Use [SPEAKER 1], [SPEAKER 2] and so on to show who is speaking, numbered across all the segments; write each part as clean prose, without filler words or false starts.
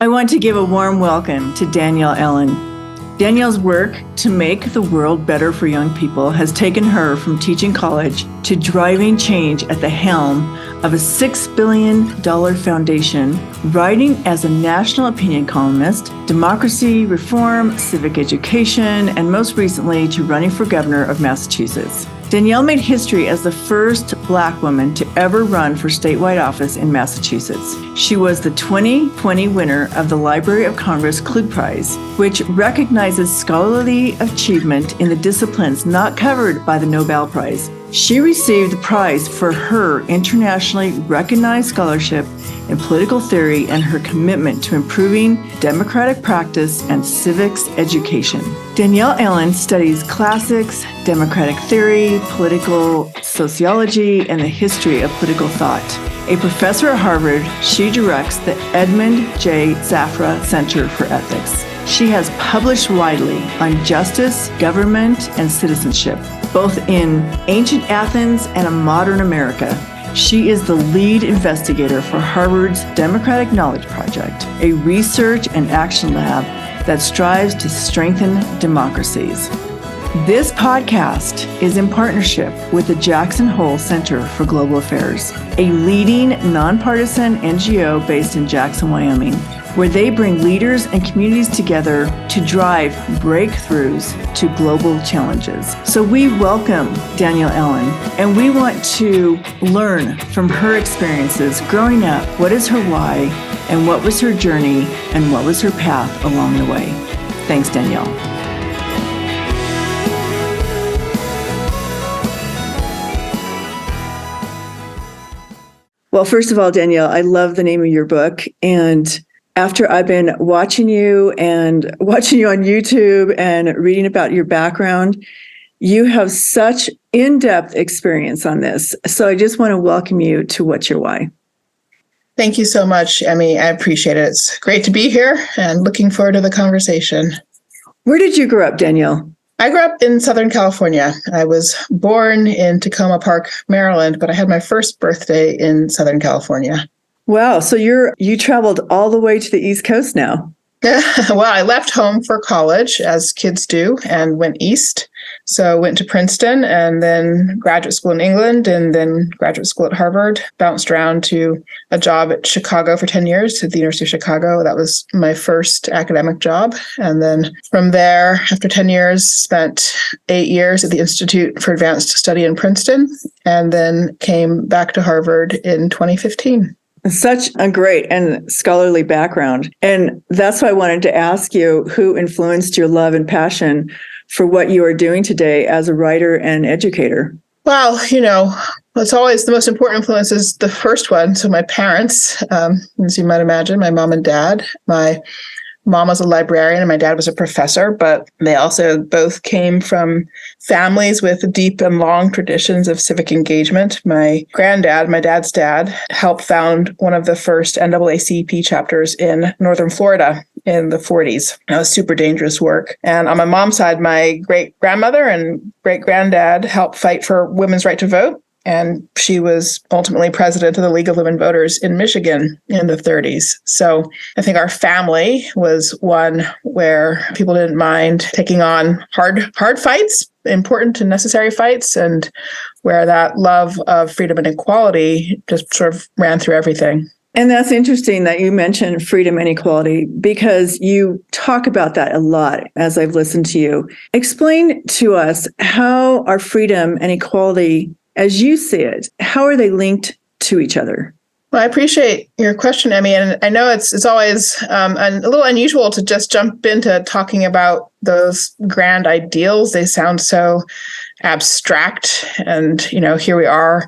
[SPEAKER 1] I want to give a warm welcome to Danielle Allen. Danielle's work to make the world better for young people has taken her from teaching college to driving change at the helm of a $6 billion foundation, writing as a national opinion columnist, democracy, reform, civic education, and most recently to running for governor of Massachusetts. Danielle made history as the first Black woman to ever run for statewide office in Massachusetts. She was the 2020 winner of the Library of Congress Kluge Prize, which recognizes scholarly achievement in the disciplines not covered by the Nobel Prize. She received the prize for her internationally recognized scholarship in political theory and her commitment to improving democratic practice and civics education. Danielle Allen studies classics, democratic theory, political sociology, and the history of political thought. A professor at Harvard, she directs the Edmond J. Safra Center for Ethics. She has published widely on justice, government, and citizenship, both in ancient Athens and a modern America. She is the lead investigator for Harvard's Democratic Knowledge Project, a research and action lab that strives to strengthen democracies. This podcast is in partnership with the Jackson Hole Center for Global Affairs, a leading nonpartisan NGO based in Jackson, Wyoming, where they bring leaders and communities together to drive breakthroughs to global challenges. So we welcome Danielle Allen, and we want to learn from her experiences growing up. What is her why, and what was her journey, and what was her path along the way? Thanks, Danielle. Well, first of all, Danielle, I love the name of your book. And after I've been watching you on YouTube and reading about your background, you have such in-depth experience on this. So I just want to welcome you to What's Your Why?
[SPEAKER 2] Thank you so much, Emmy. I appreciate it. It's great to be here and looking forward to the conversation.
[SPEAKER 1] Where did you grow up, Danielle?
[SPEAKER 2] I grew up in Southern California. I was born in Tacoma Park, Maryland, but I had my first birthday in Southern California.
[SPEAKER 1] Wow. So you traveled all the way to the East Coast now.
[SPEAKER 2] Well, I left home for college, as kids do, and went east. So went to Princeton and then graduate school in England and then graduate school at Harvard. Bounced around to a job at Chicago for 10 years at the University of Chicago. That was my first academic job. And then from there, after 10 years, spent 8 years at the Institute for Advanced Study in Princeton, and then came back to Harvard in 2015.
[SPEAKER 1] Such a great and scholarly background. And that's why I wanted to ask you who influenced your love and passion for what you are doing today as a writer and educator.
[SPEAKER 2] Well, it's always the most important influence is the first one. So my parents, as you might imagine, my mom and dad. My mom was a librarian and my dad was a professor, but they also both came from families with deep and long traditions of civic engagement. My granddad, my dad's dad, helped found one of the first NAACP chapters in Northern Florida in the 40s. That was super dangerous work. And on my mom's side, my great-grandmother and great-granddad helped fight for women's right to vote. And she was ultimately president of the League of Women Voters in Michigan in the 30s. So I think our family was one where people didn't mind taking on hard fights, important and necessary fights, and where that love of freedom and equality just sort of ran through everything.
[SPEAKER 1] And that's interesting that you mentioned freedom and equality, because you talk about that a lot as I've listened to you. Explain to us how are freedom and equality, as you see it, how are they linked to each other?
[SPEAKER 2] Well, I appreciate your question, Emmy, and I know it's always a little unusual to just jump into talking about those grand ideals. They sound so abstract, and here we are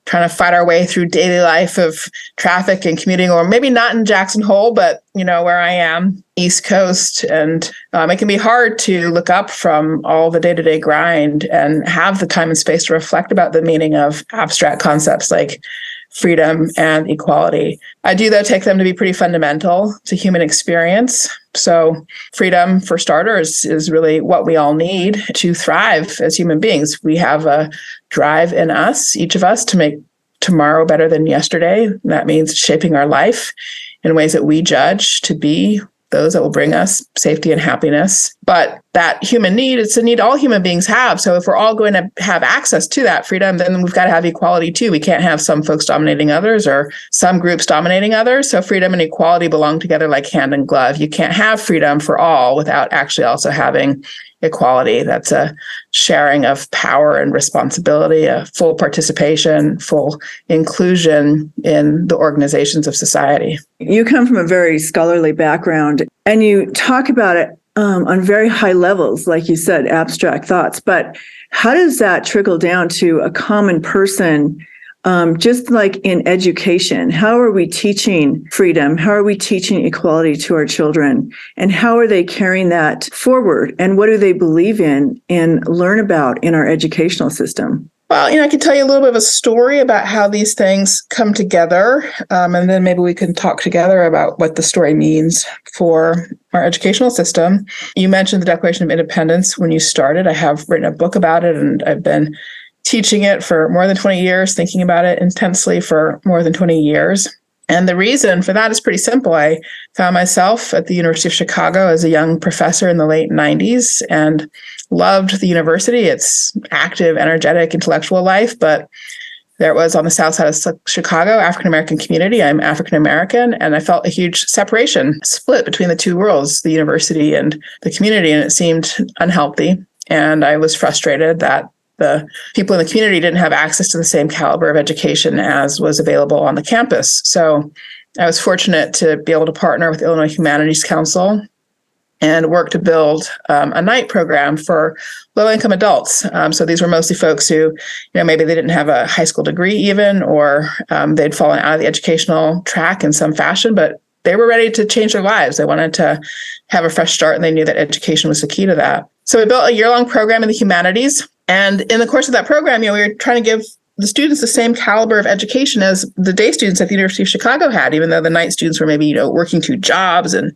[SPEAKER 2] trying to fight our way through daily life of traffic and commuting, or maybe not in Jackson Hole, but where I am, East Coast. And it can be hard to look up from all the day-to-day grind and have the time and space to reflect about the meaning of abstract concepts like freedom and equality. I do, though, take them to be pretty fundamental to human experience. So freedom, for starters, is really what we all need to thrive as human beings. We have a drive in us, each of us, to make tomorrow better than yesterday. That means shaping our life in ways that we judge to be those that will bring us safety and happiness. But that human need, it's a need all human beings have. So if we're all going to have access to that freedom, then we've got to have equality too. We can't have some folks dominating others or some groups dominating others. So freedom and equality belong together like hand and glove. You can't have freedom for all without actually also having equality. That's a sharing of power and responsibility, a full participation, full inclusion in the organizations of society.
[SPEAKER 1] You come from a very scholarly background, and you talk about it on very high levels, like you said, abstract thoughts. But how does that trickle down to a common person? Just like in education, how are we teaching freedom? How are we teaching equality to our children? And how are they carrying that forward? And what do they believe in and learn about in our educational system?
[SPEAKER 2] Well, I can tell you a little bit of a story about how these things come together. And then maybe we can talk together about what the story means for our educational system. You mentioned the Declaration of Independence when you started. I have written a book about it, and I've been teaching it for more than 20 years, thinking about it intensely for more than 20 years. And the reason for that is pretty simple. I found myself at the University of Chicago as a young professor in the late 90s and loved the university, its active, energetic, intellectual life. But there was on the south side of Chicago, African-American community. I'm African-American, and I felt a huge separation, split between the two worlds, the university and the community, and it seemed unhealthy. And I was frustrated that the people in the community didn't have access to the same caliber of education as was available on the campus. So I was fortunate to be able to partner with Illinois Humanities Council and work to build a night program for low-income adults. So these were mostly folks who, maybe they didn't have a high school degree even, or they'd fallen out of the educational track in some fashion, but they were ready to change their lives. They wanted to have a fresh start, and they knew that education was the key to that. So we built a year-long program in the humanities. And in the course of that program, we were trying to give the students the same caliber of education as the day students at the University of Chicago had, even though the night students were maybe, working 2 jobs and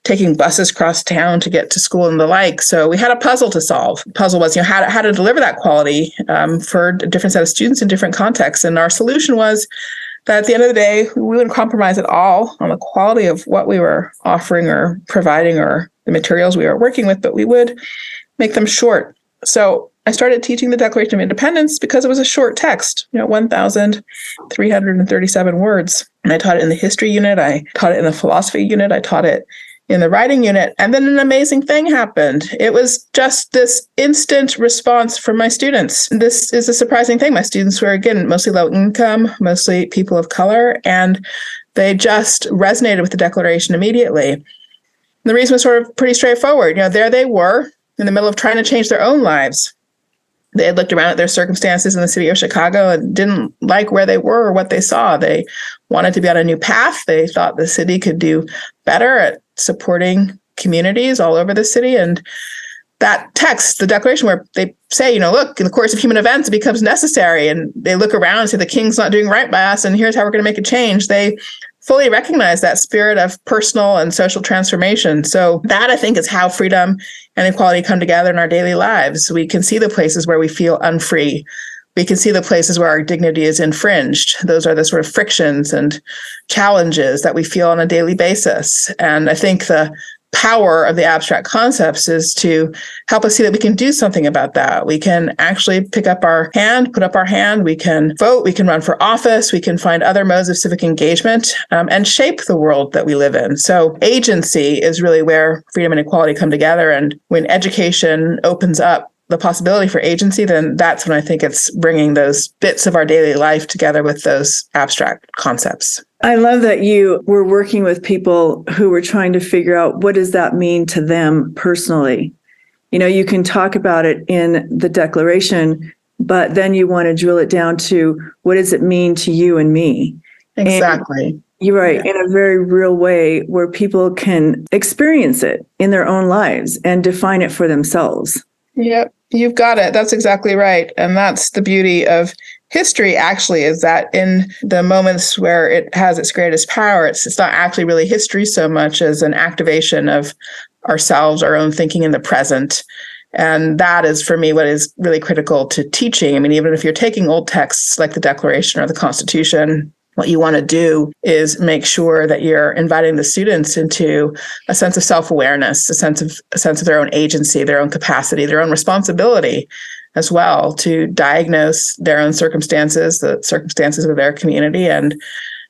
[SPEAKER 2] taking buses across town to get to school and the like. So we had a puzzle to solve. The puzzle was, how to deliver that quality for a different set of students in different contexts. And our solution was that at the end of the day, we wouldn't compromise at all on the quality of what we were offering or providing or the materials we were working with, but we would make them short. So I started teaching the Declaration of Independence because it was a short text, 1,337 words. And I taught it in the history unit. I taught it in the philosophy unit. I taught it in the writing unit. And then an amazing thing happened. It was just this instant response from my students. This is a surprising thing. My students were, again, mostly low income, mostly people of color, and they just resonated with the Declaration immediately. And the reason was sort of pretty straightforward. There they were in the middle of trying to change their own lives. They had looked around at their circumstances in the city of Chicago and didn't like where they were or what they saw. They wanted to be on a new path. They thought the city could do better at supporting communities all over the city. And that text, the Declaration, where they say, look, in the course of human events, it becomes necessary. And they look around and say, the king's not doing right by us, and here's how we're going to make a change. They fully recognize that spirit of personal and social transformation. So that, I think, is how freedom and equality come together in our daily lives. We can see the places where we feel unfree. We can see the places where our dignity is infringed. Those are the sort of frictions and challenges that we feel on a daily basis. And I think the power of the abstract concepts is to help us see that we can do something about that. We can actually pick up our hand, put up our hand, we can vote, we can run for office, we can find other modes of civic engagement and shape the world that we live in. So agency is really where freedom and equality come together. And when education opens up the possibility for agency, then that's when I think it's bringing those bits of our daily life together with those abstract concepts.
[SPEAKER 1] I love that you were working with people who were trying to figure out what does that mean to them personally. You can talk about it in the Declaration, but then you want to drill it down to what does it mean to you and me?
[SPEAKER 2] Exactly.
[SPEAKER 1] And you're right, in a very real way where people can experience it in their own lives and define it for themselves.
[SPEAKER 2] Yep, you've got it. That's exactly right. And that's the beauty of history, actually, is that in the moments where it has its greatest power, it's not actually really history so much as an activation of ourselves, our own thinking in the present. And that is, for me, what is really critical to teaching. I mean, even if you're taking old texts like the Declaration or the Constitution, what you want to do is make sure that you're inviting the students into a sense of self-awareness, a sense of their own agency, their own capacity, their own responsibility as well to diagnose their own circumstances, the circumstances of their community, and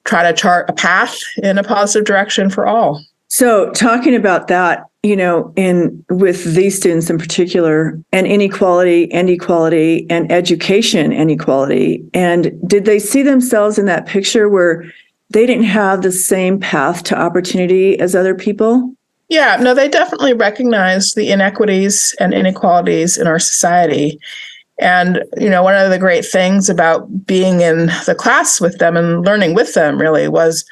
[SPEAKER 2] try to chart a path in a positive direction for all.
[SPEAKER 1] So talking about that, with these students in particular, and inequality and equality and education and equality, and did they see themselves in that picture where they didn't have the same path to opportunity as other people?
[SPEAKER 2] Yeah, no, they definitely recognize the inequities and inequalities in our society. And, one of the great things about being in the class with them and learning with them really was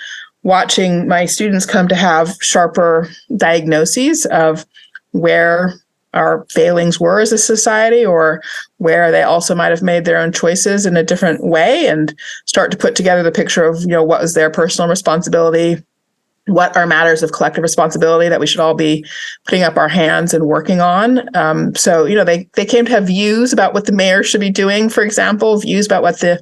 [SPEAKER 2] watching my students come to have sharper diagnoses of where our failings were as a society, or where they also might have made their own choices in a different way, and start to put together the picture of, what was their personal responsibility, what are matters of collective responsibility that we should all be putting up our hands and working on. So they came to have views about what the mayor should be doing, for example, views about what the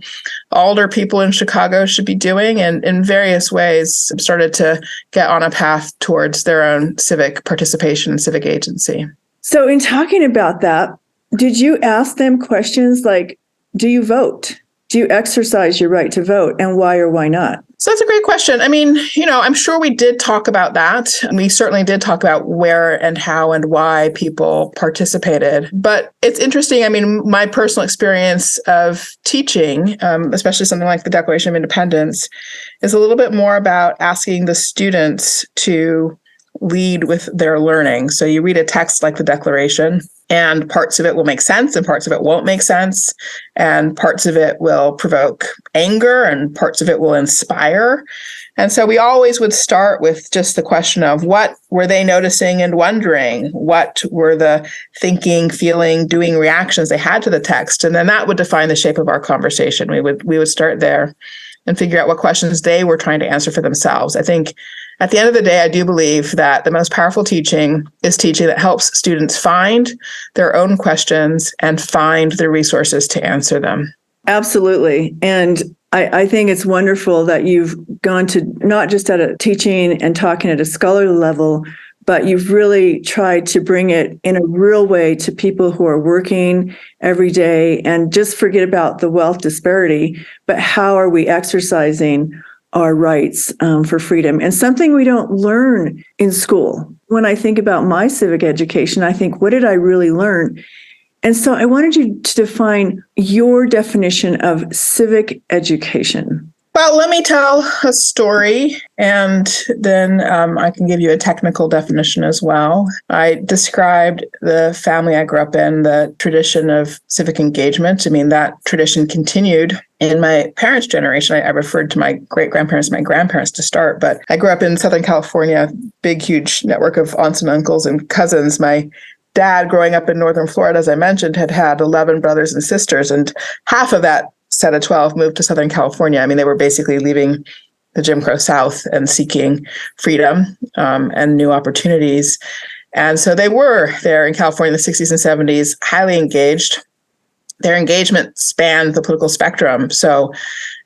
[SPEAKER 2] alder people in Chicago should be doing, and in various ways started to get on a path towards their own civic participation and civic agency.
[SPEAKER 1] So in talking about that, did you ask them questions like, do you vote? Do you exercise your right to vote, and why or why not?
[SPEAKER 2] So that's a great question. I mean, I'm sure we did talk about that. We certainly did talk about where and how and why people participated. But it's interesting. I mean, my personal experience of teaching, especially something like the Declaration of Independence, is a little bit more about asking the students to lead with their learning. So you read a text like the Declaration, and parts of it will make sense and parts of it won't make sense. And parts of it will provoke anger and parts of it will inspire. And so we always would start with just the question of what were they noticing and wondering? What were the thinking, feeling, doing reactions they had to the text? And then that would define the shape of our conversation. We would start there and figure out what questions they were trying to answer for themselves. I think at the end of the day, I do believe that the most powerful teaching is teaching that helps students find their own questions and find the resources to answer them.
[SPEAKER 1] Absolutely. And I think it's wonderful that you've gone to not just at a teaching and talking at a scholarly level, but you've really tried to bring it in a real way to people who are working every day, and just forget about the wealth disparity, but how are we exercising our rights for freedom? And something we don't learn in school. When I think about my civic education, I think, what did I really learn? And so I wanted you to define your definition of civic education.
[SPEAKER 2] Well, let me tell a story, and then I can give you a technical definition as well. I described the family I grew up in, the tradition of civic engagement. I mean, that tradition continued in my parents' generation. I referred to my great-grandparents, my grandparents to start, but I grew up in Southern California, big, huge network of aunts and uncles and cousins. My dad, growing up in Northern Florida, as I mentioned, had 11 brothers and sisters, and half of that set of 12 moved to Southern California. I mean, they were basically leaving the Jim Crow South and seeking freedom and new opportunities. And so they were there in California in the 60s and 70s, highly engaged. Their engagement spanned the political spectrum. So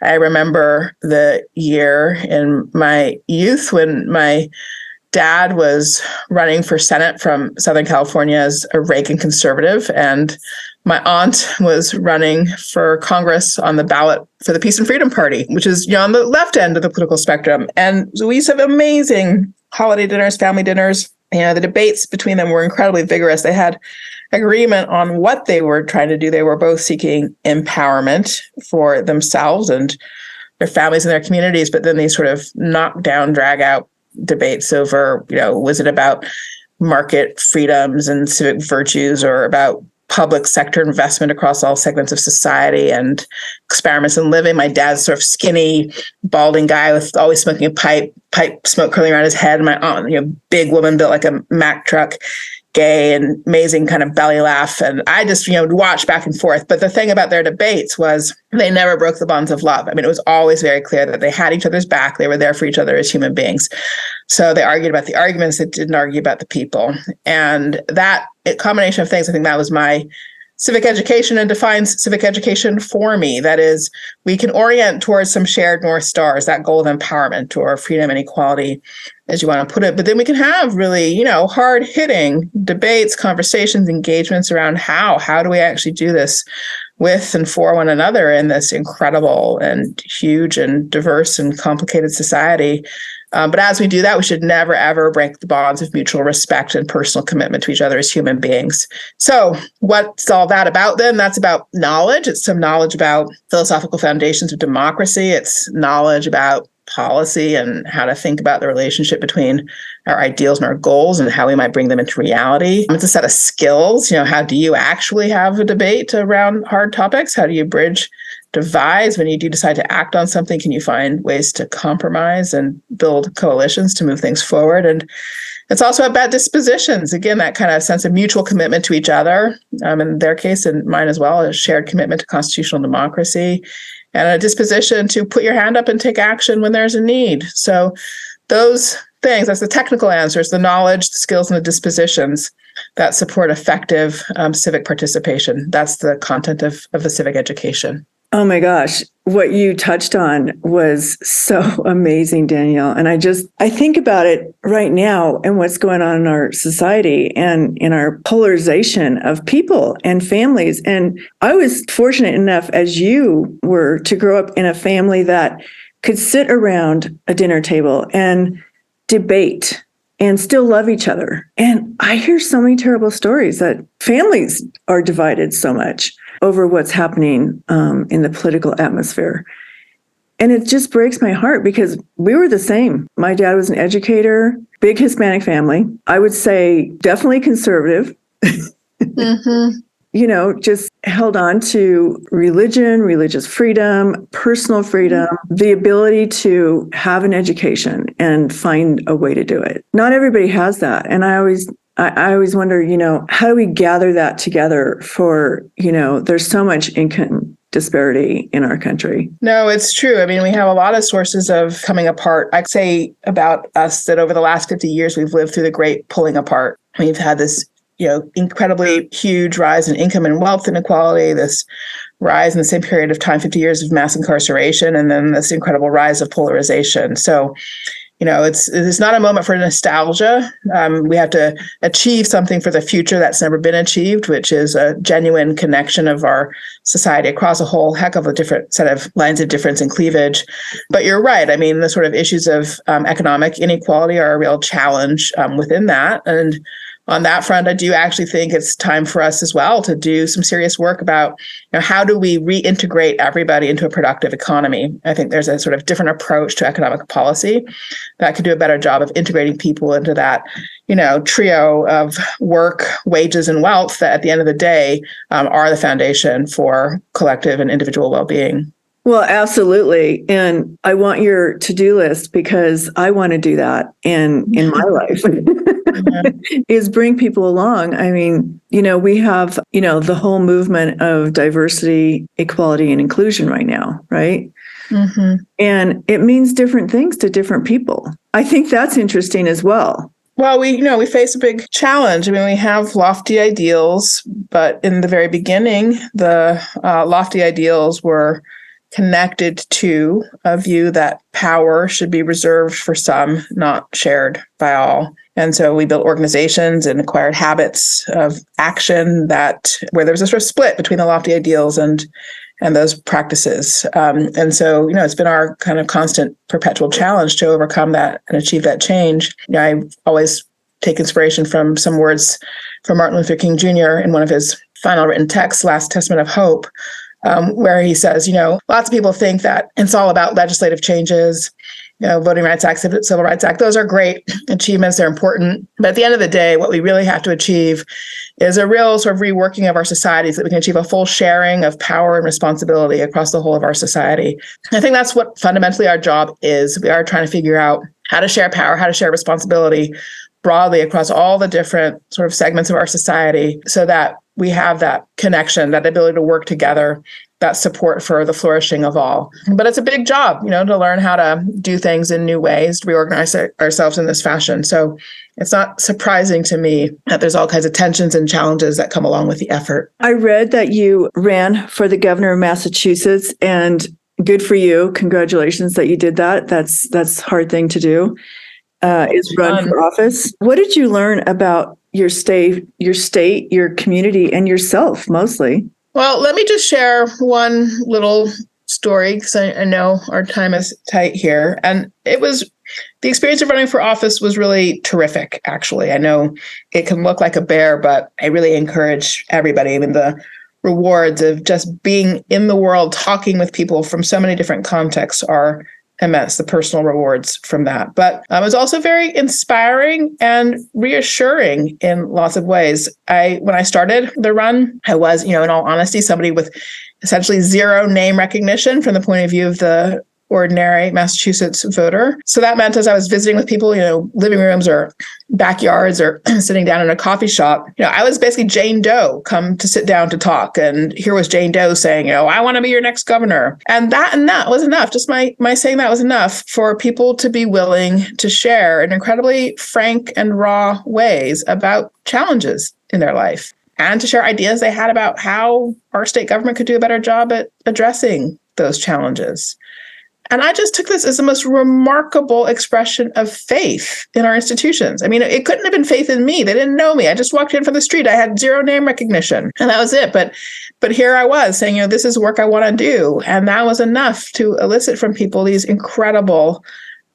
[SPEAKER 2] I remember the year in my youth when my dad was running for Senate from Southern California as a Reagan conservative, and my aunt was running for Congress on the ballot for the Peace and Freedom Party, which is on the left end of the political spectrum. And so we used to have amazing holiday dinners, family dinners. The debates between them were incredibly vigorous. They had agreement on what they were trying to do. They were both seeking empowerment for themselves and their families and their communities, but then these sort of knock-down, drag-out debates over, was it about market freedoms and civic virtues, or about public sector investment across all segments of society and experiments in living? My dad's sort of skinny, balding guy with always smoking a pipe smoke curling around his head. And my aunt, big woman built like a Mack truck, gay and amazing kind of belly laugh. And I just, would watch back and forth. But the thing about their debates was they never broke the bonds of love. I mean, it was always very clear that they had each other's back. They were there for each other as human beings. So they argued about the arguments. They didn't argue about the people. And that combination of things, I think that was my civic education and defines civic education for me. That is, we can orient towards some shared North Stars, that goal of empowerment or freedom and equality, as you want to put it. But then we can have really, hard hitting debates, conversations, engagements around how do we actually do this with and for one another in this incredible and huge and diverse and complicated society. But as we do that, we should never, ever break the bonds of mutual respect and personal commitment to each other as human beings. So what's all that about then? That's about knowledge. It's some knowledge about philosophical foundations of democracy. It's knowledge about policy and how to think about the relationship between our ideals and our goals and how we might bring them into reality. It's a set of skills. How do you actually have a debate around hard topics? How do you bridge divides when you do decide to act on something? Can you find ways to compromise and build coalitions to move things forward? And it's also about dispositions. Again, that kind of sense of mutual commitment to each other. In their case, and mine as well, a shared commitment to constitutional democracy and a disposition to put your hand up and take action when there's a need. So those things, that's the technical answers, the knowledge, the skills, and the dispositions that support effective civic participation. That's the content of the civic education.
[SPEAKER 1] Oh my gosh, what you touched on was so amazing, Danielle. And I think about it right now and what's going on in our society and in our polarization of people and families. And I was fortunate enough, as you were, to grow up in a family that could sit around a dinner table and debate and still love each other. And I hear so many terrible stories that families are divided so much over what's happening in the political atmosphere. And it just breaks my heart because we were the same. My dad was an educator, big Hispanic family. I would say definitely conservative. Mm-hmm. Just held on to religion, religious freedom, personal freedom, the ability to have an education and find a way to do it. Not everybody has that. And I always wonder, how do we gather that together for, there's so much income disparity in our country.
[SPEAKER 2] No, it's true. I mean, we have a lot of sources of coming apart. I'd say about us that over the last 50 years, we've lived through the great pulling apart. We've had this, incredibly huge rise in income and wealth inequality, this rise in the same period of time, 50 years of mass incarceration, and then this incredible rise of polarization. So, it's not a moment for nostalgia. We have to achieve something for the future that's never been achieved, which is a genuine connection of our society across a whole heck of a different set of lines of difference and cleavage. But you're right. I mean, the sort of issues of economic inequality are a real challenge within that. And on that front, I do actually think it's time for us as well to do some serious work about how do we reintegrate everybody into a productive economy. I think there's a sort of different approach to economic policy that could do a better job of integrating people into that, trio of work, wages, and wealth that at the end of the day are the foundation for collective and individual well-being.
[SPEAKER 1] Well, absolutely. And I want your to-do list because I want to do that in my life. Is bring people along. I mean, we have, the whole movement of diversity, equality, and inclusion right now, right? Mm-hmm. And it means different things to different people. I think that's interesting as well.
[SPEAKER 2] Well, we face a big challenge. I mean, we have lofty ideals, but in the very beginning, the lofty ideals were connected to a view that power should be reserved for some, not shared by all. And so we built organizations and acquired habits of action where there was a sort of split between the lofty ideals and those practices. And so, it's been our kind of constant perpetual challenge to overcome that and achieve that change. I always take inspiration from some words from Martin Luther King Jr. in one of his final written texts, Last Testament of Hope, where he says, lots of people think that it's all about legislative changes, Voting Rights Act, Civil Rights Act. Those are great achievements. They're important. But at the end of the day, what we really have to achieve is a real sort of reworking of our society so that we can achieve a full sharing of power and responsibility across the whole of our society. I think that's what fundamentally our job is. We are trying to figure out how to share power, how to share responsibility broadly across all the different sort of segments of our society so that we have that connection, that ability to work together, that support for the flourishing of all. But it's a big job, to learn how to do things in new ways, to reorganize ourselves in this fashion. So it's not surprising to me that there's all kinds of tensions and challenges that come along with the effort.
[SPEAKER 1] I read that you ran for the governor of Massachusetts, and good for you. Congratulations that you did that. That's a hard thing to do, is run for office. What did you learn about your state, your community, and yourself mostly?
[SPEAKER 2] Well, let me just share one little story because I know our time is tight here. And the experience of running for office was really terrific, actually. I know it can look like a bear, but I really encourage everybody. I mean, the rewards of just being in the world, talking with people from so many different contexts are immense, the personal rewards from that. But it was also very inspiring and reassuring in lots of ways. When I started the run, I was, in all honesty, somebody with essentially zero name recognition from the point of view of the ordinary Massachusetts voter. So that meant as I was visiting with people, living rooms or backyards or sitting down in a coffee shop, I was basically Jane Doe come to sit down to talk. And here was Jane Doe saying, I want to be your next governor. And that was enough. Just my saying that was enough for people to be willing to share in incredibly frank and raw ways about challenges in their life and to share ideas they had about how our state government could do a better job at addressing those challenges. And I just took this as the most remarkable expression of faith in our institutions. I mean, it couldn't have been faith in me. They didn't know me. I just walked in from the street. I had zero name recognition, and that was it. But here I was saying, this is work I want to do. And that was enough to elicit from people these incredible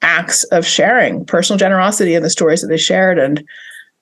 [SPEAKER 2] acts of sharing, personal generosity in the stories that they shared, and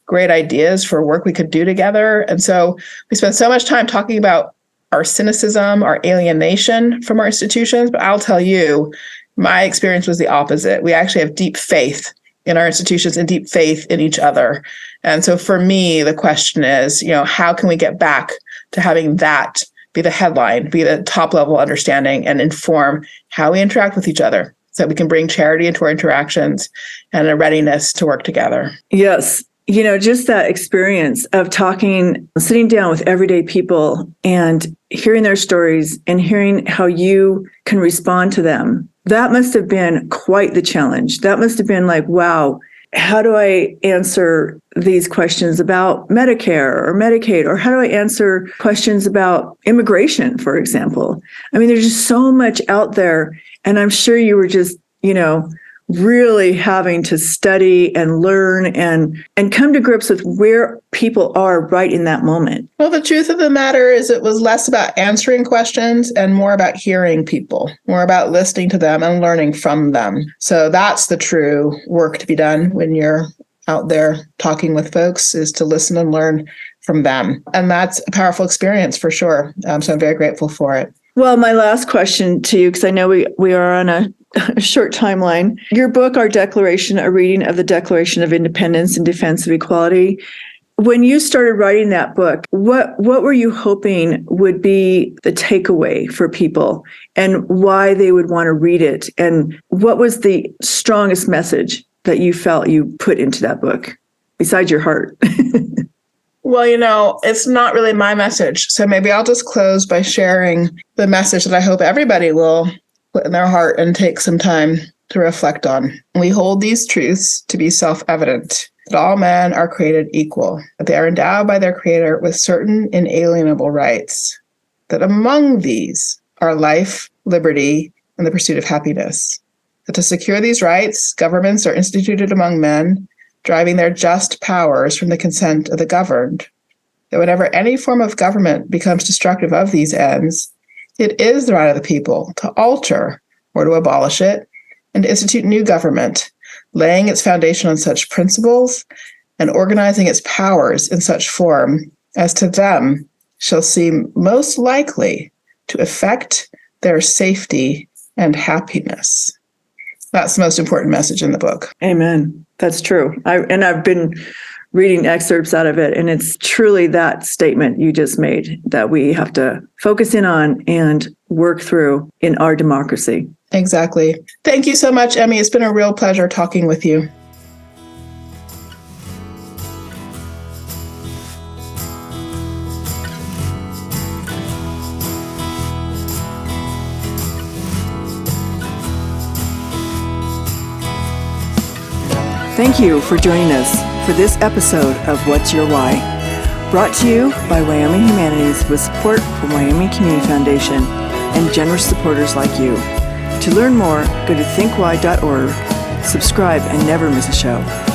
[SPEAKER 2] great ideas for work we could do together. And so we spent so much time talking about our cynicism, our alienation from our institutions. But I'll tell you, my experience was the opposite. We actually have deep faith in our institutions and deep faith in each other. And so for me, the question is, how can we get back to having that be the headline, be the top level understanding, and inform how we interact with each other so that we can bring charity into our interactions and a readiness to work together.
[SPEAKER 1] Yes. Just that experience of sitting down with everyday people and hearing their stories and hearing how you can respond to them. That must have been quite the challenge. That must have been like, wow, how do I answer these questions about Medicare or Medicaid? Or how do I answer questions about immigration, for example? I mean, there's just so much out there. And I'm sure you were just, really having to study and learn and come to grips with where people are right in that moment.
[SPEAKER 2] Well, the truth of the matter is it was less about answering questions and more about hearing people, more about listening to them and learning from them. So that's the true work to be done when you're out there talking with folks, is to listen and learn from them. And that's a powerful experience for sure. So I'm very grateful for it.
[SPEAKER 1] Well, my last question to you, because I know we are on a short timeline. Your book, Our Declaration, a reading of the Declaration of Independence in Defense of Equality. When you started writing that book, what were you hoping would be the takeaway for people and why they would want to read it? And what was the strongest message that you felt you put into that book, besides your heart?
[SPEAKER 2] Well, it's not really my message. So maybe I'll just close by sharing the message that I hope everybody will put in their heart and take some time to reflect on. We hold these truths to be self-evident, that all men are created equal, that they are endowed by their Creator with certain inalienable rights, that among these are life, liberty, and the pursuit of happiness. That to secure these rights, governments are instituted among men, driving their just powers from the consent of the governed. That whenever any form of government becomes destructive of these ends, it is the right of the people to alter or to abolish it and to institute new government, laying its foundation on such principles and organizing its powers in such form as to them shall seem most likely to affect their safety and happiness. That's the most important message in the book.
[SPEAKER 1] Amen. That's true. I've been reading excerpts out of it, and it's truly that statement you just made that we have to focus in on and work through in our democracy.
[SPEAKER 2] Exactly. Thank you so much, Emmy. It's been a real pleasure talking with you.
[SPEAKER 1] Thank you for joining us for this episode of What's Your Why? Brought to you by Wyoming Humanities with support from Wyoming Community Foundation and generous supporters like you. To learn more, go to thinkwhy.org, subscribe, and never miss a show.